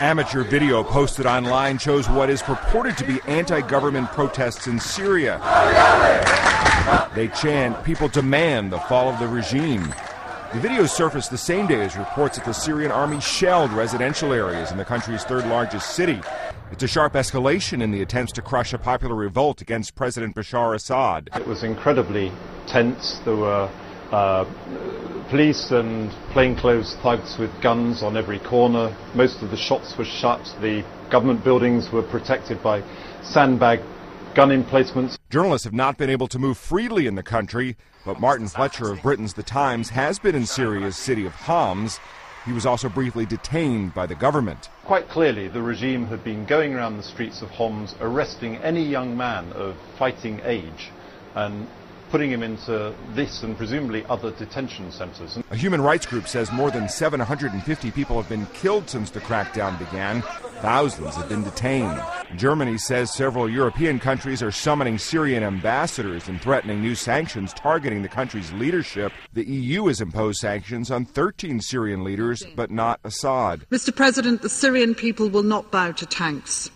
Amateur video posted online shows what is purported to be anti-government protests in Syria. They chant, "People demand the fall of the regime." The video surfaced the same day as reports that the Syrian army shelled residential areas in the country's third largest city. It's a sharp escalation in the attempts to crush a popular revolt against President Bashar Assad. It was incredibly tense. There were police and plainclothes thugs with guns on every corner. Most of the shops were shut. The government buildings were protected by sandbag gun emplacements. Journalists have not been able to move freely in the country, but Martin Fletcher of Britain's The Times has been in Syria's city of Homs. He was also briefly detained by the government. Quite clearly, the regime had been going around the streets of Homs, arresting any young man of fighting age and putting him into this and presumably other detention centers. A human rights group says more than 750 people have been killed since the crackdown began. Thousands have been detained. Germany says several European countries are summoning Syrian ambassadors and threatening new sanctions targeting the country's leadership. The EU has imposed sanctions on 13 Syrian leaders, but not Assad. Mr. President, the Syrian people will not bow to tanks.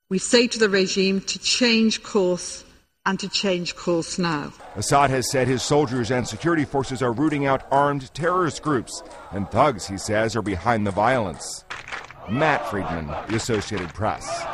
We say to the regime to change course, and to change course now. Assad has said his soldiers and security forces are rooting out armed terrorist groups, and thugs, he says, are behind the violence. Matt Friedman, The Associated Press.